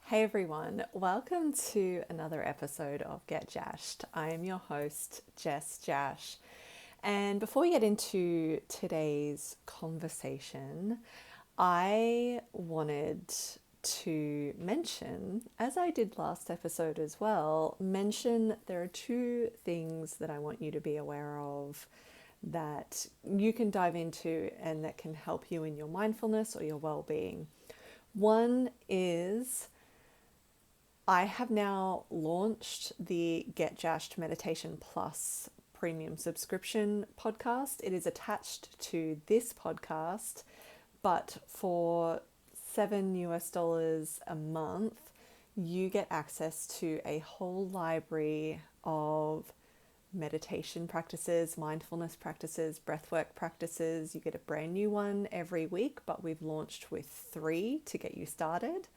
Hey everyone, welcome to another episode of Get Jasched. I am your host, Jess Jasch. And before we get into today's conversation, I wanted to mention, as I did last episode as well, mention there are two things that I want you to be aware of that you can dive into and that can help you in your mindfulness or your well-being. One is I have now launched the Get Jasched Meditation Plus premium subscription podcast. It is attached to this podcast, but for $7 a month, you get access to a whole library of meditation practices, mindfulness practices, breathwork practices. You get a brand new one every week, but we've launched with 3 to get you started.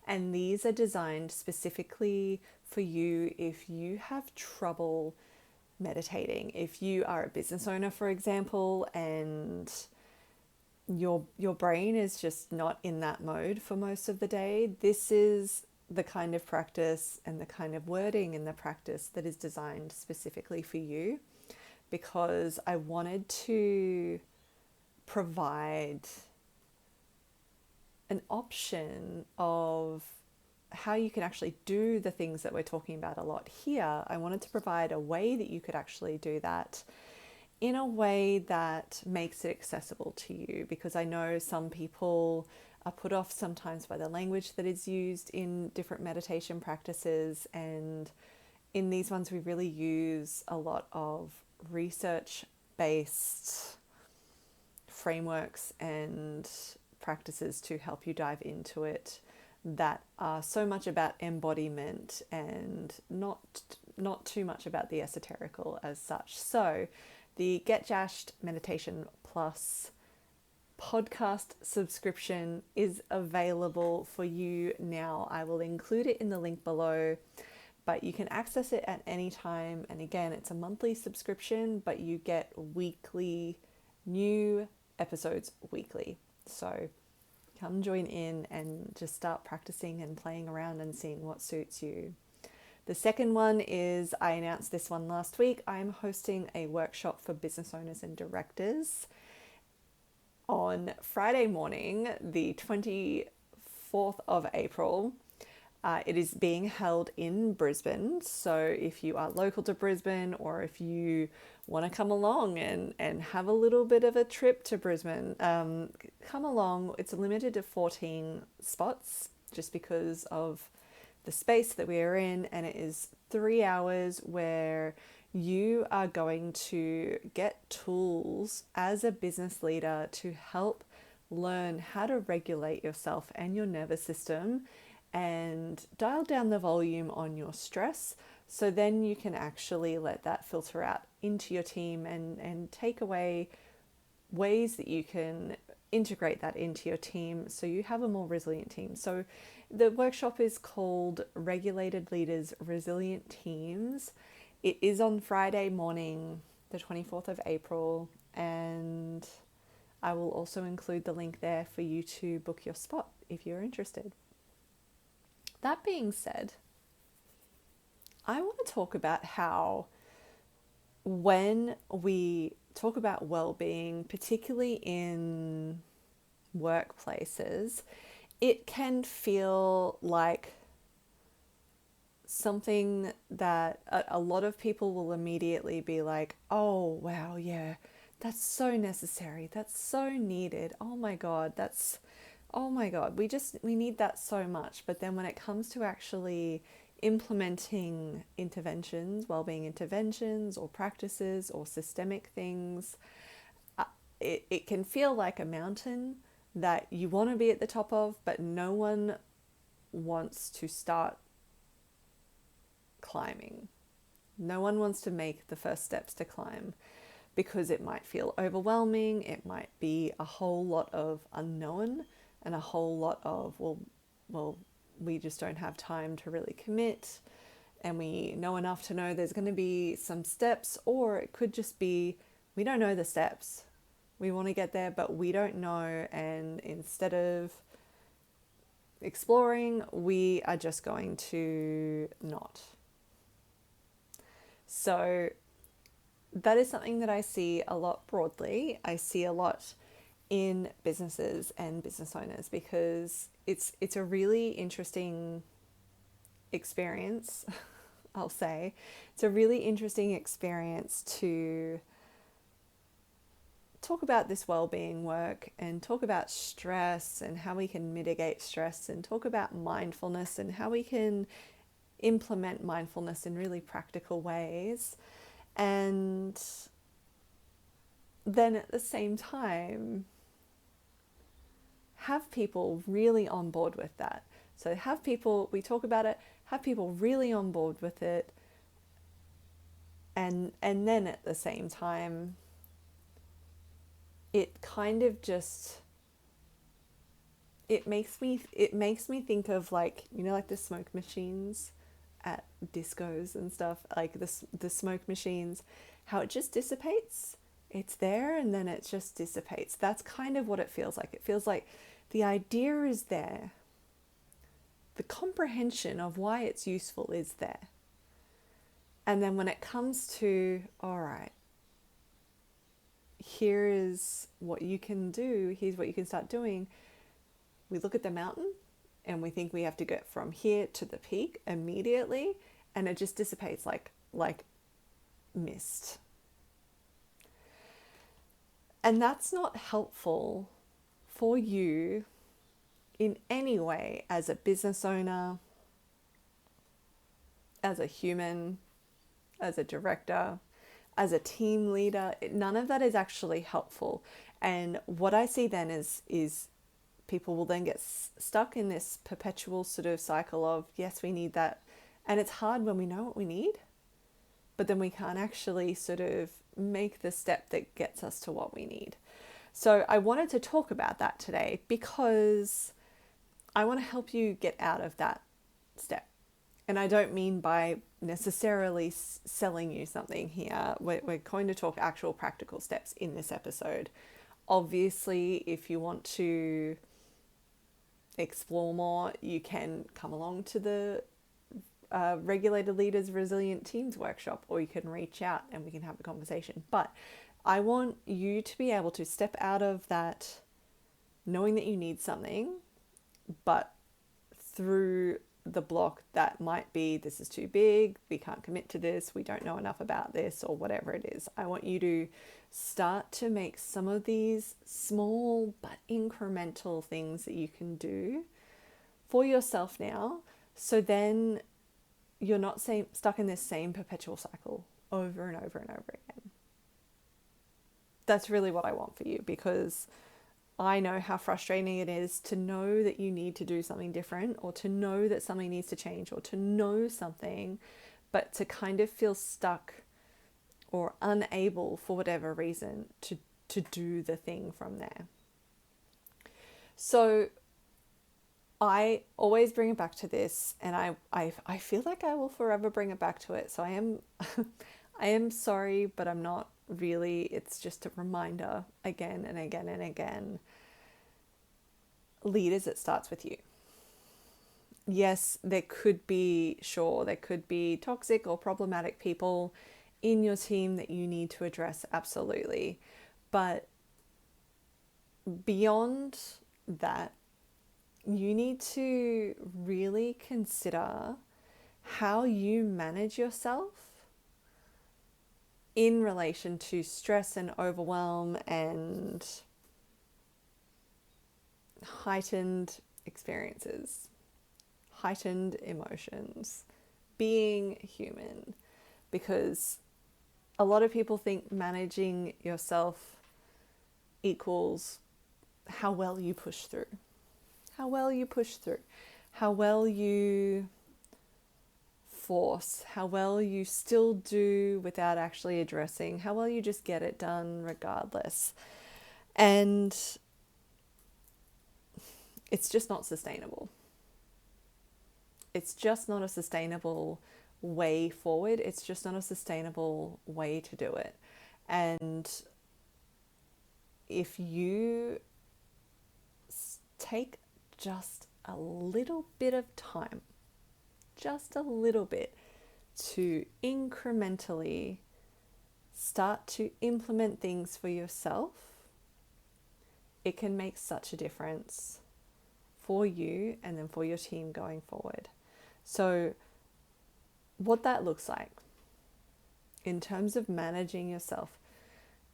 And these are designed specifically for you if you have trouble meditating. If you are a business owner, for example, and your brain is just not in that mode for most of the day, this is the kind of practice and the kind of wording in the practice that is designed specifically for you, because I wanted to provide an option of how you can actually do the things that we're talking about a lot here. I wanted to provide a way that you could actually do that in a way that makes it accessible to you, because I know some people are put off sometimes by the language that is used in different meditation practices, and in these ones we really use a lot of research-based frameworks and practices to help you dive into it that are so much about embodiment and not too much about the esoterical as such. So the Get Jasched Meditation Plus podcast subscription is available for you now. I will include it in the link below, but you can access it at any time. And again, it's a monthly subscription, but you get weekly new episodes weekly. So come join in and just start practicing and playing around and seeing what suits you. The second one is, I announced this one last week, I'm hosting a workshop for business owners and directors on Friday morning, the 24th of April. It is being held in Brisbane. So if you are local to Brisbane, or if you want to come along and have a little bit of a trip to Brisbane, come along. It's limited to 14 spots just because of the space that we are in, and it is 3 hours where you are going to get tools as a business leader to help learn how to regulate yourself and your nervous system and dial down the volume on your stress, so then you can actually let that filter out into your team and take away ways that you can integrate that into your team so you have a more resilient team. So the workshop is called Regulated Leaders, Resilient Teams. It is on Friday morning, the 24th of April, and I will also include the link there for you to book your spot if you're interested. That being said, I want to talk about how when we talk about well-being, particularly in workplaces, it can feel like something that a lot of people will immediately be like, oh, wow, yeah, that's so necessary. That's so needed. Oh my God, we need that so much. But then when it comes to actually implementing interventions, well-being interventions or practices or systemic things, it can feel like a mountain that you want to be at the top of, but no one wants to start climbing. No one wants to make the first steps to climb because it might feel overwhelming. It might be a whole lot of unknown and a whole lot of, well, we just don't have time to really commit, and we know enough to know there's going to be some steps, or it could just be we don't know the steps. We want to get there, but we don't know, and instead of exploring, we are just going to not. So that is something that I see a lot broadly. I see a lot in businesses and business owners, because it's a really interesting experience. I'll say it's a really interesting experience to talk about this well-being work and talk about stress and how we can mitigate stress, and talk about mindfulness and how we can implement mindfulness in really practical ways. And then at the same time, have people really on board with that. So have people, we talk about it, have people really on board with it. And then at the same time, it kind of just, it makes me think of, like, you know, like the smoke machines at discos and stuff, like the smoke machines, how it just dissipates. It's there and then it just dissipates. That's kind of what it feels like. It feels like the idea is there. The comprehension of why it's useful is there. And then when it comes to, all right, here is what you can do, here's what you can start doing, we look at the mountain and we think we have to get from here to the peak immediately, and it just dissipates like mist. And that's not helpful for you in any way as a business owner, as a human, as a director, as a team leader. None of that is actually helpful. And what I see then is people will then get stuck in this perpetual sort of cycle of, yes, we need that. And it's hard when we know what we need, but then we can't actually sort of make the step that gets us to what we need. So I wanted to talk about that today, because I want to help you get out of that step. And I don't mean by necessarily selling you something here. We're going to talk actual practical steps in this episode. Obviously, if you want to explore more, you can come along to the Regulated Leaders Resilient Teams workshop, or you can reach out and we can have a conversation. But I want you to be able to step out of that knowing that you need something, but through the block that might be, this is too big, we can't commit to this, we don't know enough about this, or whatever it is. I want you to start to make some of these small but incremental things that you can do for yourself now, so then you're not stuck in this same perpetual cycle over and over and over again. That's really what I want for you, because I know how frustrating it is to know that you need to do something different, or to know that something needs to change, or to know something, but to kind of feel stuck or unable for whatever reason to do the thing from there. So I always bring it back to this, and I feel like I will forever bring it back to it. So I am sorry, but I'm not really. It's just a reminder again and again and again. Leaders, it starts with you. Yes, there could be toxic or problematic people in your team that you need to address, absolutely. But beyond that, you need to really consider how you manage yourself in relation to stress and overwhelm and heightened experiences, heightened emotions, being human. Because a lot of people think managing yourself equals how well you push through, how well you force, how well you still do without actually addressing, how well you just get it done regardless. And it's just not sustainable. It's just not a sustainable way forward. It's just not a sustainable way to do it. And if you take just a little bit of time, just a little bit, to incrementally start to implement things for yourself, it can make such a difference for you and then for your team going forward. So what that looks like in terms of managing yourself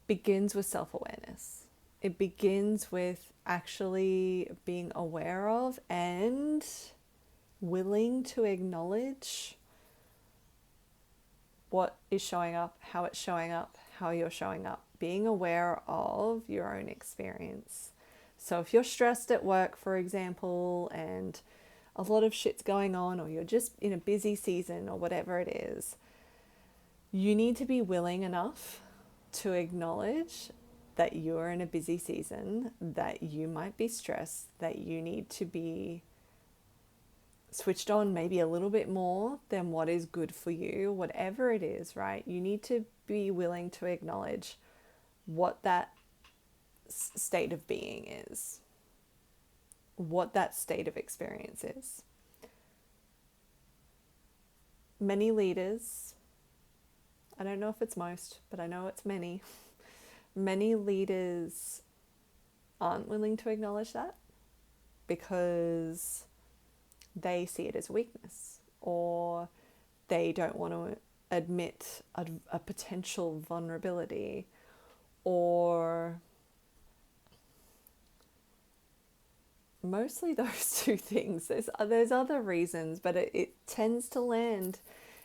begins with self-awareness. It begins with actually being aware of and willing to acknowledge what is showing up, how it's showing up, how you're showing up, being aware of your own experience. So if you're stressed at work, for example, and a lot of shit's going on, or you're just in a busy season or whatever it is, you need to be willing enough to acknowledge that you're in a busy season, that you might be stressed, that you need to be switched on maybe a little bit more than what is good for you, whatever it is, right? You need to be willing to acknowledge what that state of being is, what that state of experience is. Many leaders, I don't know if it's most, but I know it's many, many leaders aren't willing to acknowledge that because they see it as a weakness, or they don't want to admit a potential vulnerability, or mostly those two things. There's other reasons, but it tends to land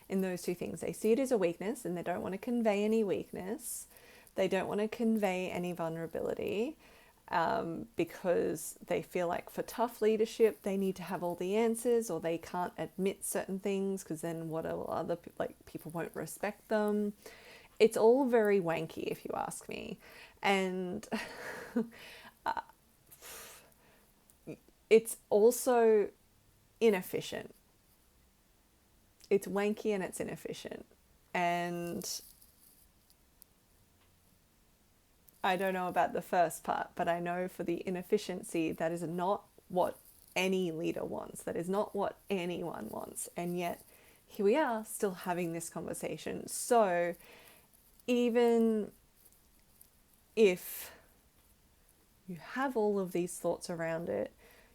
in those two things. They see it as a weakness and they don't want to convey any weakness. They don't want to convey any vulnerability. Because they feel like for tough leadership, they need to have all the answers, or they can't admit certain things because then what will other people won't respect them. It's all very wanky, if you ask me. And it's also inefficient. It's wanky and it's inefficient. And I don't know about the first part, but I know for the inefficiency, that is not what any leader wants. That is not what anyone wants. And yet, here we are still having this conversation. So, even if you have all of these thoughts around it,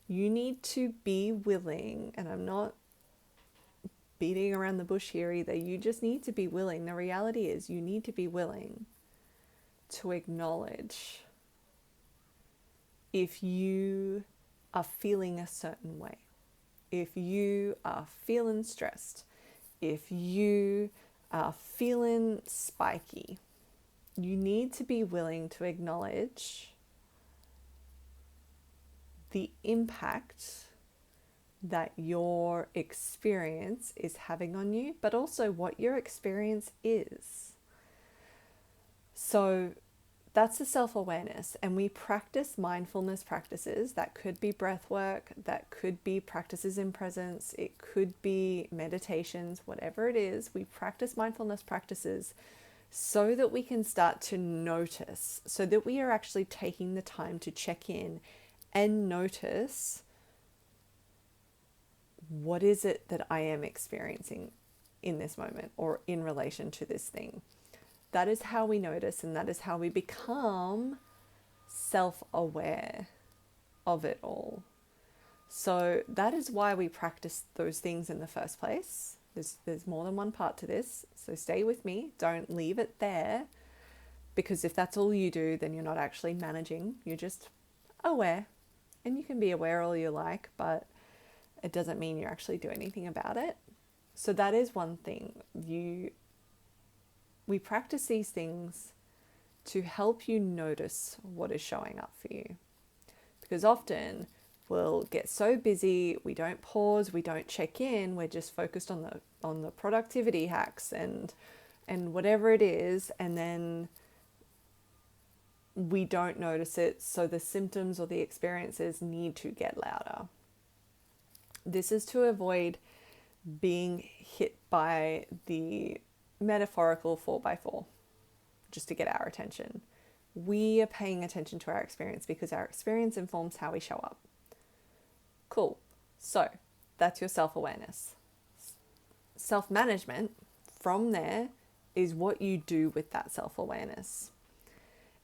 you need to be willing, and I'm not beating around the bush here either, you just need to be willing. The reality is you need to be willing to acknowledge if you are feeling a certain way, if you are feeling stressed, if you are feeling spiky, you need to be willing to acknowledge the impact that your experience is having on you, but also what your experience is. So that's the self-awareness, and we practice mindfulness practices. That could be breath work, that could be practices in presence, it could be meditations, whatever it is. We practice mindfulness practices so that we can start to notice, so that we are actually taking the time to check in and notice, what is it that I am experiencing in this moment or in relation to this thing. That is how we notice, and that is how we become self-aware of it all. So that is why we practice those things in the first place. There's more than one part to this, so stay with me. Don't leave it there, because if that's all you do, then you're not actually managing. You're just aware, and you can be aware all you like, but it doesn't mean you actually do anything about it. So that is one thing. We practice these things to help you notice what is showing up for you. Because often we'll get so busy, we don't pause, we don't check in, we're just focused on the productivity hacks and whatever it is, and then we don't notice it, so the symptoms or the experiences need to get louder. This is to avoid being hit by the metaphorical 4x4, just to get our attention. We are paying attention to our experience because our experience informs how we show up. Cool. So that's your self-awareness. Self-management from there is what you do with that self-awareness.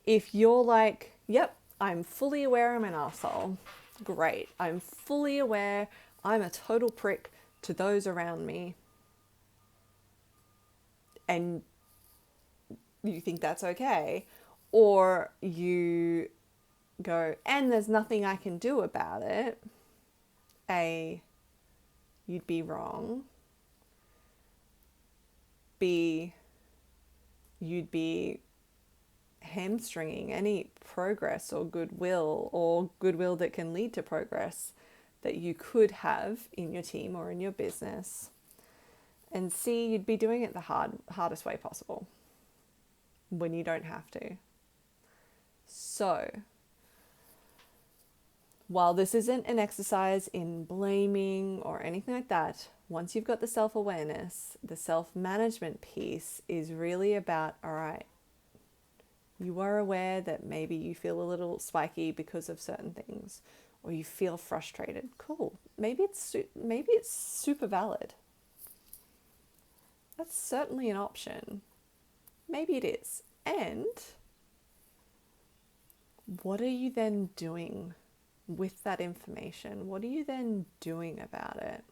If you're like, yep, I'm fully aware I'm an arsehole, great. I'm fully aware I'm a total prick to those around me, and you think that's okay, or you go, and there's nothing I can do about it, A, you'd be wrong. B, you'd be hamstringing any progress or goodwill that can lead to progress that you could have in your team or in your business. And C, you'd be doing it the hardest way possible when you don't have to. So, while this isn't an exercise in blaming or anything like that, once you've got the self-awareness, the self-management piece is really about, all right, you are aware that maybe you feel a little spiky because of certain things, or you feel frustrated. Cool. Maybe it's super valid. That's certainly an option. Maybe it is. And what are you then doing with that information? What are you then doing about it?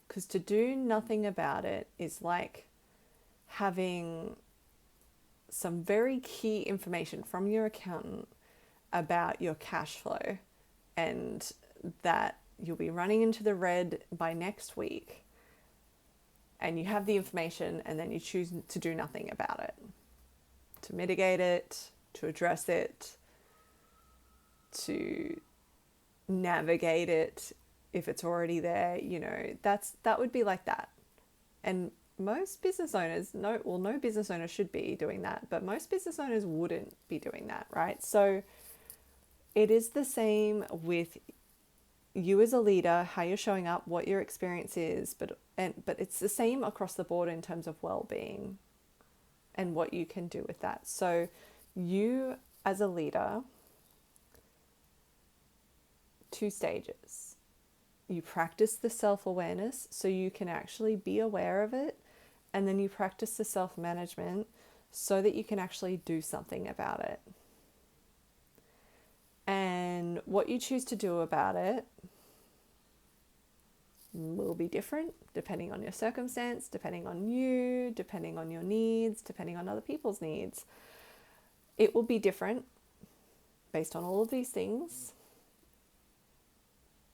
Because to do nothing about it is like having some very key information from your accountant about your cash flow and that you'll be running into the red by next week, and you have the information and then you choose to do nothing about it, to mitigate it, to address it, to navigate it if it's already there. That would be like that. And most business owners, no business owner should be doing that, but most business owners wouldn't be doing that, right? So it is the same with you as a leader, how you're showing up, what your experience is, but it's the same across the board in terms of well-being and what you can do with that. So you as a leader, 2 stages. You practice the self-awareness so you can actually be aware of it, and then you practice the self-management so that you can actually do something about it. And what you choose to do about it will be different depending on your circumstance, depending on you, depending on your needs, depending on other people's needs. It will be different based on all of these things,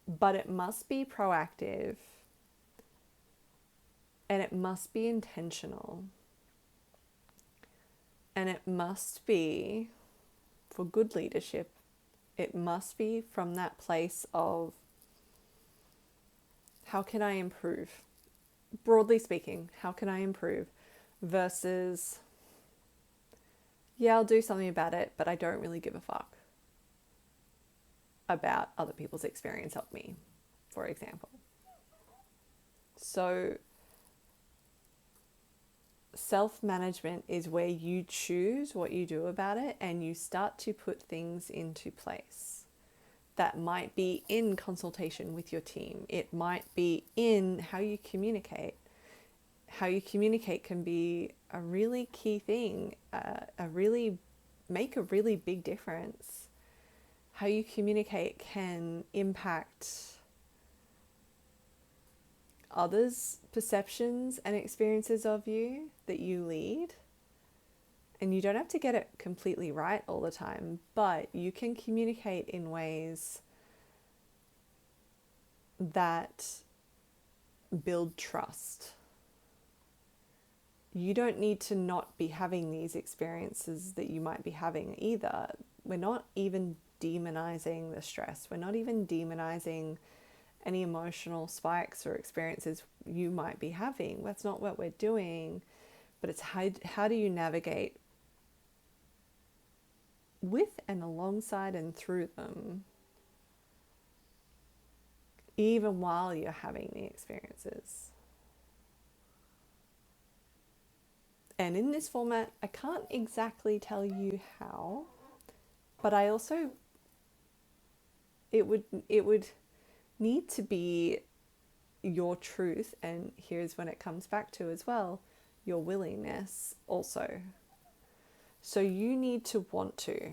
but it must be proactive and it must be intentional, and it must be for good leadership. It must be from that place of, how can I improve? Broadly speaking, how can I improve? Versus, yeah, I'll do something about it, but I don't really give a fuck about other people's experience of me, for example. So self-management is where you choose what you do about it, and you start to put things into place. That might be in consultation with your team. It might be in how you communicate. How you communicate can be a really key thing, make a really big difference. How you communicate can impact others' perceptions and experiences of you that you lead. And you don't have to get it completely right all the time, but you can communicate in ways that build trust. You don't need to not be having these experiences that you might be having either. We're not even demonizing the stress. We're not even demonizing any emotional spikes or experiences you might be having. That's not what we're doing. But it's how do you navigate with and alongside and through them, even while you're having the experiences. And in this format, I can't exactly tell you how, but I also, it would need to be your truth. And here's when it comes back to as well, your willingness also. So you need to want to.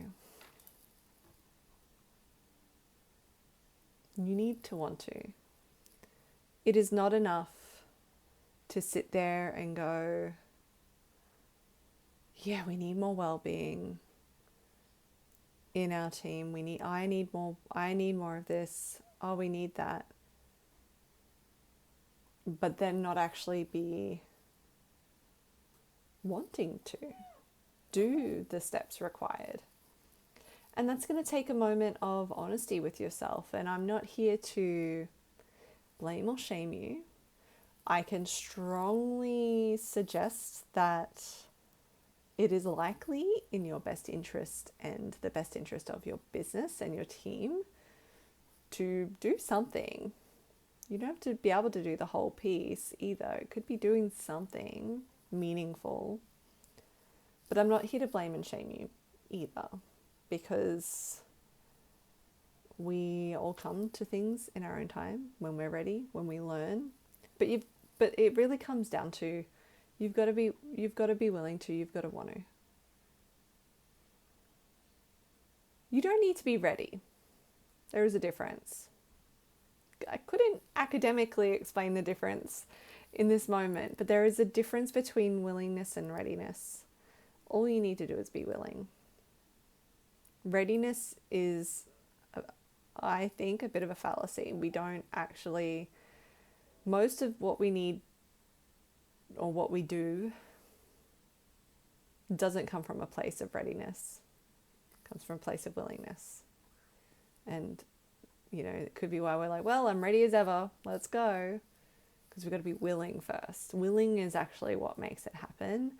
You need to want to. It is not enough to sit there and go, yeah, we need more well-being in our team. I need more of this. Oh, we need that. But then not actually be wanting to do the steps required. And that's going to take a moment of honesty with yourself. And I'm not here to blame or shame you. I can strongly suggest that it is likely in your best interest and the best interest of your business and your team to do something. You don't have to be able to do the whole piece either. It could be doing something meaningful. But I'm not here to blame and shame you either, because we all come to things in our own time, when we're ready, when we learn. But it really comes down to you've got to be willing to, you've got to want to. You don't need to be ready. There is a difference. I couldn't academically explain the difference in this moment, but there is a difference between willingness and readiness. All you need to do is be willing. Readiness is, I think, a bit of a fallacy. We don't actually, most of what we need or what we do doesn't come from a place of readiness. It comes from a place of willingness. And, it could be why we're like, well, I'm ready as ever. Let's go. Because we've got to be willing first. Willing is actually what makes it happen.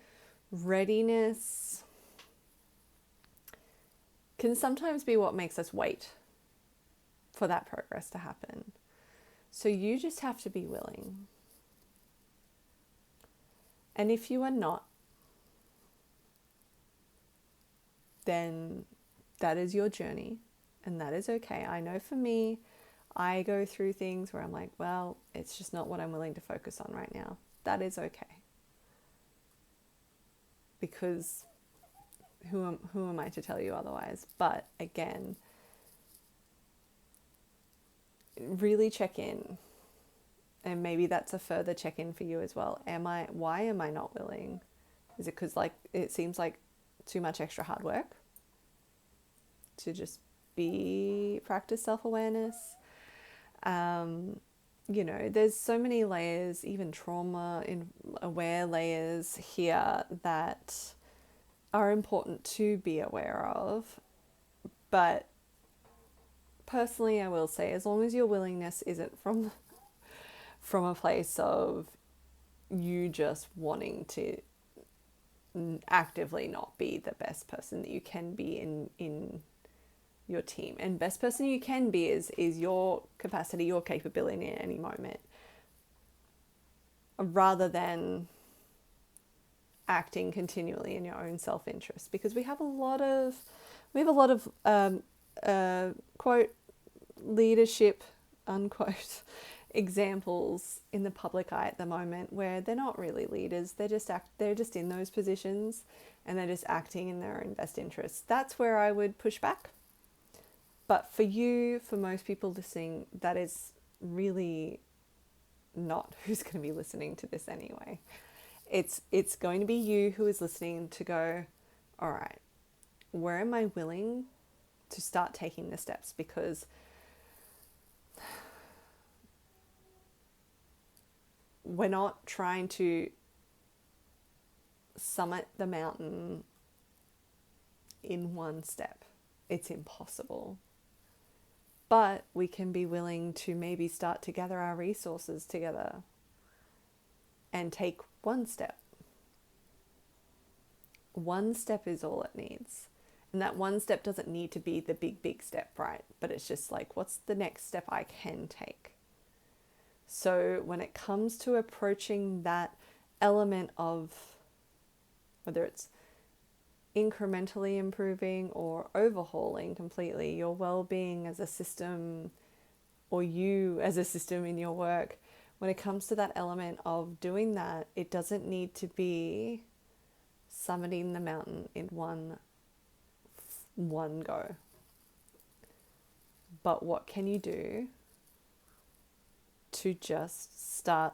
Readiness can sometimes be what makes us wait for that progress to happen. So you just have to be willing. And if you are not, then that is your journey, and that is okay. I know for me, I go through things where I'm like, well, it's just not what I'm willing to focus on right now. That is okay. Because who am I to tell you otherwise? But again, really check in. And maybe that's a further check-in for you as well. Why am I not willing? Is it because it seems like too much extra hard work to just practice self-awareness? There's so many layers, even trauma-aware layers here that are important to be aware of. But personally, I will say, as long as your willingness isn't from a place of you just wanting to actively not be the best person that you can be in your team. And best person you can be is your capacity, your capability in any moment, rather than acting continually in your own self-interest. Because we have a lot of quote leadership unquote examples in the public eye at the moment where they're not really leaders. They're just in those positions and they're just acting in their own best interests. That's where I would push back. But for most people listening, that is really not who's going to be listening to this anyway. It's going to be you who is listening to go, all right, where am I willing to start taking the steps? Because we're not trying to summit the mountain in one step. It's impossible. But we can be willing to maybe start to gather our resources together and take one step. One step is all it needs. And that one step doesn't need to be the big step, right? But it's just like, what's the next step I can take? So when it comes to approaching that element of whether it's incrementally improving or overhauling completely your well-being as a system or you as a system in your work, when it comes to that element of doing that, it doesn't need to be summiting the mountain in one go. But what can you do to just start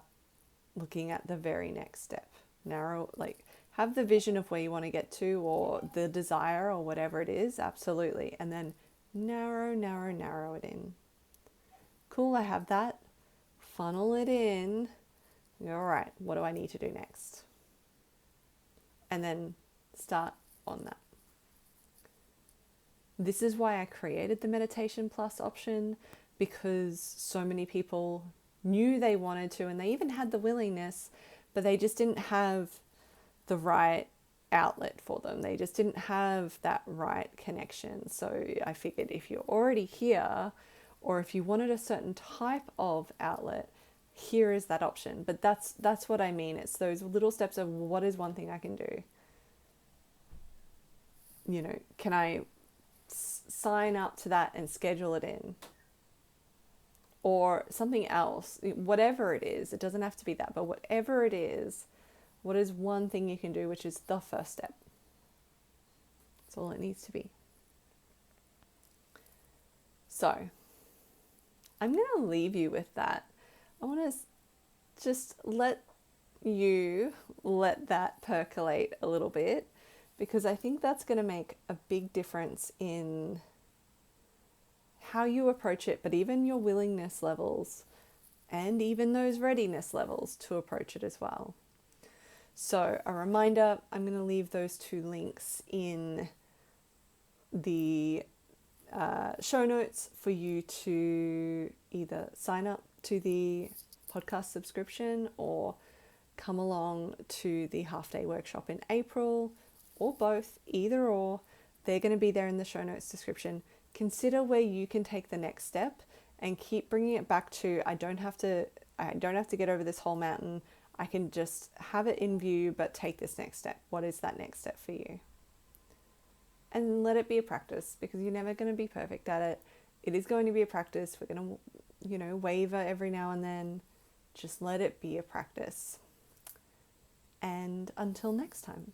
looking at the very next step? Narrow, like, have the vision of where you want to get to, or the desire, or whatever it is, absolutely. And then narrow it in. Cool, I have that. Funnel it in. All right, what do I need to do next? And then start on that. This is why I created the Meditation Plus option, because so many people knew they wanted to, and they even had the willingness, but they just didn't have the right outlet for them. They just didn't have that right connection. So I figured if you're already here, or if you wanted a certain type of outlet, here is that option. But that's what I mean. It's those little steps of, what is one thing I can do? You know, can I sign up to that and schedule it in? Or something else, whatever it is, it doesn't have to be that, but whatever it is, what is one thing you can do, which is the first step? That's all it needs to be. So I'm going to leave you with that. I want to just let that percolate a little bit, because I think that's going to make a big difference in how you approach it, but even your willingness levels and even those readiness levels to approach it as well. So a reminder, I'm going to leave those 2 links in the show notes for you to either sign up to the podcast subscription or come along to the half-day workshop in April, or both, either or. They're going to be there in the show notes description. Consider where you can take the next step and keep bringing it back to, I don't have to get over this whole mountain. I can just have it in view, but take this next step. What is that next step for you? And let it be a practice, because you're never going to be perfect at it. It is going to be a practice. We're going to, waver every now and then. Just let it be a practice. And until next time.